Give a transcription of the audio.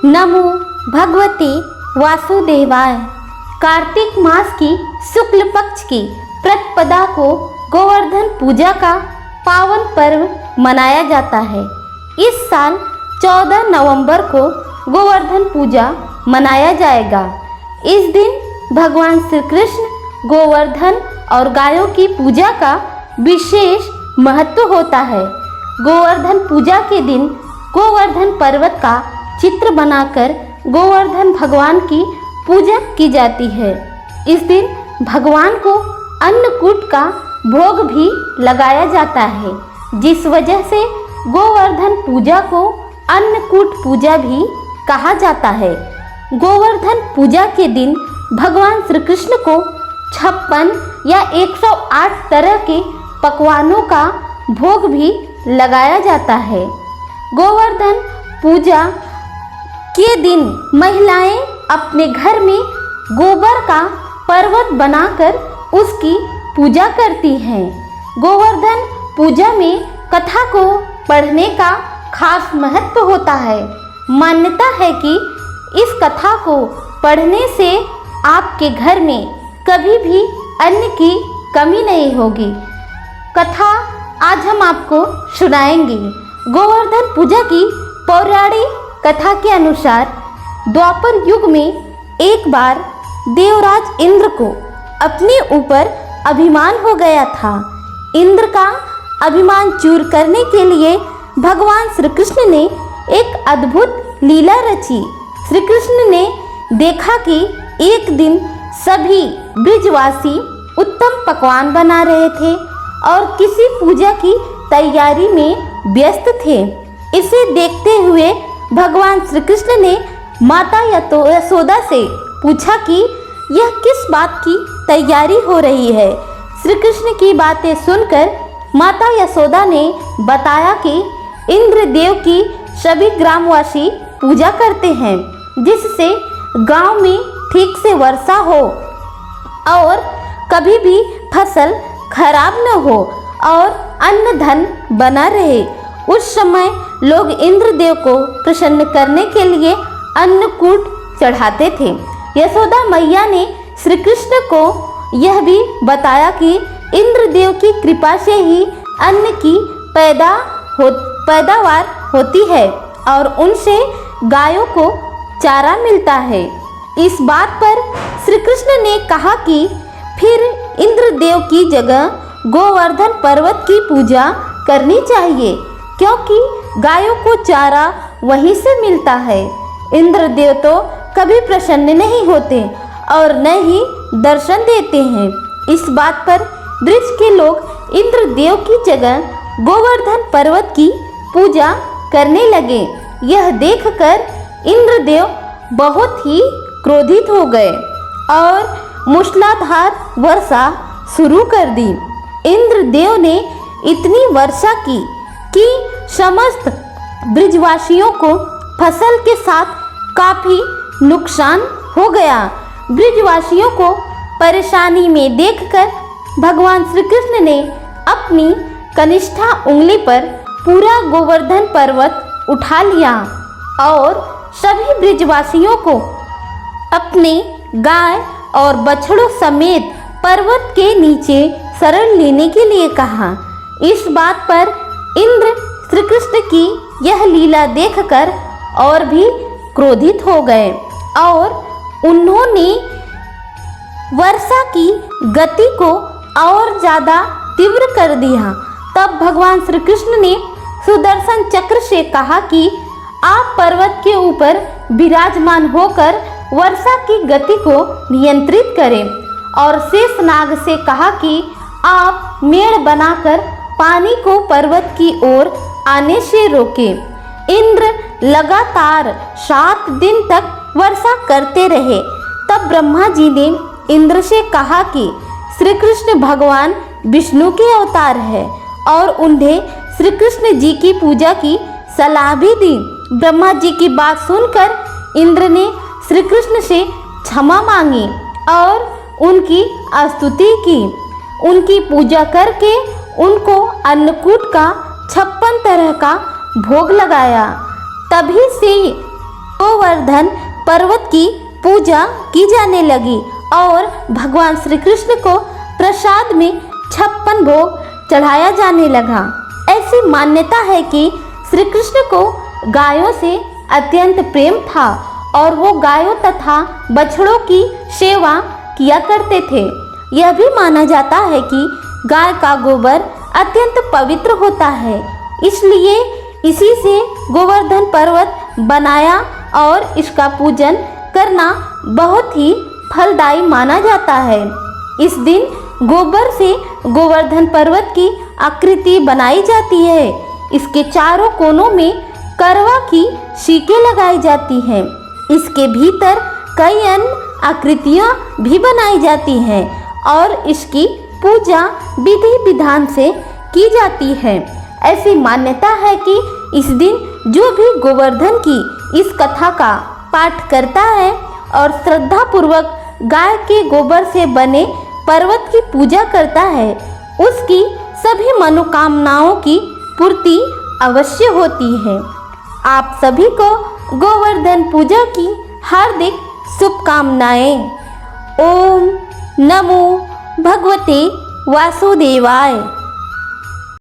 नमो भगवते वासुदेवाय। कार्तिक मास की शुक्ल पक्ष की प्रतिपदा को गोवर्धन पूजा का पावन पर्व मनाया जाता है। इस साल 14 नवंबर को गोवर्धन पूजा मनाया जाएगा। इस दिन भगवान श्री कृष्ण गोवर्धन और गायों की पूजा का विशेष महत्व होता है। गोवर्धन पूजा के दिन गोवर्धन पर्वत का चित्र बनाकर गोवर्धन भगवान की पूजा की जाती है। इस दिन भगवान को अन्नकूट का भोग भी लगाया जाता है, जिस वजह से गोवर्धन पूजा को अन्नकूट पूजा भी कहा जाता है। गोवर्धन पूजा के दिन भगवान श्री कृष्ण को 56 या 108 तरह के पकवानों का भोग भी लगाया जाता है। गोवर्धन पूजा के दिन महिलाएं अपने घर में गोबर का पर्वत बनाकर उसकी पूजा करती हैं। गोवर्धन पूजा में कथा को पढ़ने का खास महत्व होता है। मान्यता है कि इस कथा को पढ़ने से आपके घर में कभी भी अन्न की कमी नहीं होगी। कथा आज हम आपको सुनाएंगे। गोवर्धन पूजा की पौराणिक कथा के अनुसार द्वापर युग में एक बार देवराज इंद्र को अपने ऊपर अभिमान हो गया था। इंद्र का अभिमान चूर करने के लिए भगवान श्री कृष्ण ने एक अद्भुत लीला रची। श्री कृष्ण ने देखा कि एक दिन सभी ब्रिजवासी उत्तम पकवान बना रहे थे और किसी पूजा की तैयारी में व्यस्त थे। इसे देखते हुए भगवान श्री कृष्ण ने माता यशोदा से पूछा कि यह किस बात की तैयारी हो रही है। श्री कृष्ण की बातें सुनकर माता यशोदा ने बताया कि इंद्रदेव की सभी ग्रामवासी पूजा करते हैं, जिससे गांव में ठीक से वर्षा हो और कभी भी फसल खराब न हो और अन्न धन बना रहे। उस समय लोग इंद्रदेव को प्रसन्न करने के लिए अन्नकूट चढ़ाते थे। यशोदा मैया ने श्री कृष्ण को यह भी बताया कि इंद्रदेव की कृपा से ही अन्न की पैदावार होती है और उनसे गायों को चारा मिलता है। इस बात पर श्री कृष्ण ने कहा कि फिर इंद्रदेव की जगह गोवर्धन पर्वत की पूजा करनी चाहिए, क्योंकि गायों को चारा वहीं से मिलता है। इंद्रदेव तो कभी प्रसन्न नहीं होते और न ही दर्शन देते हैं। इस बात पर ब्रिज के लोग इंद्रदेव की जगह गोवर्धन पर्वत की पूजा करने लगे। यह देखकर इंद्रदेव बहुत ही क्रोधित हो गए और मूसलाधार वर्षा शुरू कर दी। इंद्रदेव ने इतनी वर्षा की कि समस्त ब्रिजवासियों को फसल के साथ काफी नुकसान हो गया। ब्रिजवासियों को परेशानी में देखकर भगवान श्री कृष्ण ने अपनी कनिष्ठा उंगली पर पूरा गोवर्धन पर्वत उठा लिया और सभी ब्रिजवासियों को अपने गाय और बछड़ों समेत पर्वत के नीचे शरण लेने के लिए कहा। इस बात पर इंद्र श्री कृष्ण की यह लीला देखकर और भी क्रोधित हो गए और उन्होंने वर्षा की गति को और ज़्यादा तीव्र कर दिया। तब भगवान श्री कृष्ण ने सुदर्शन चक्र से कहा कि आप पर्वत के ऊपर विराजमान होकर वर्षा की गति को नियंत्रित करें और शेषनाग से कहा कि आप मेड़ बनाकर पानी को पर्वत की ओर आने से रोकें। इंद्र लगातार 7 दिन तक वर्षा करते रहे। तब ब्रह्मा जी ने इंद्र से कहा कि श्री कृष्ण भगवान विष्णु के अवतार है और उन्हें श्री कृष्ण जी की पूजा की सलाह भी दी। ब्रह्मा जी की बात सुनकर इंद्र ने श्री कृष्ण से क्षमा मांगी और उनकी स्तुति की। उनकी पूजा करके उनको अन्नकूट का 56 तरह का भोग लगाया। तभी से गोवर्धन पर्वत की पूजा की जाने लगी और भगवान श्री कृष्ण को प्रसाद में 56 भोग चढ़ाया जाने लगा। ऐसी मान्यता है कि श्री कृष्ण को गायों से अत्यंत प्रेम था और वो गायों तथा बछड़ों की सेवा किया करते थे। यह भी माना जाता है कि गाय का गोबर अत्यंत पवित्र होता है, इसलिए इसी से गोवर्धन पर्वत बनाया और इसका पूजन करना बहुत ही फलदायी माना जाता है। इस दिन गोबर से गोवर्धन पर्वत की आकृति बनाई जाती है। इसके चारों कोनों में करवा की शीकें लगाई जाती हैं। इसके भीतर कई अन्य आकृतियां भी बनाई जाती हैं और इसकी पूजा विधि विधान से की जाती है। ऐसी मान्यता है कि इस दिन जो भी गोवर्धन की इस कथा का पाठ करता है और श्रद्धा पूर्वक गाय के गोबर से बने पर्वत की पूजा करता है, उसकी सभी मनोकामनाओं की पूर्ति अवश्य होती है। आप सभी को गोवर्धन पूजा की हार्दिक शुभकामनाएं। ओम नमो भगवते वासुदेवाय।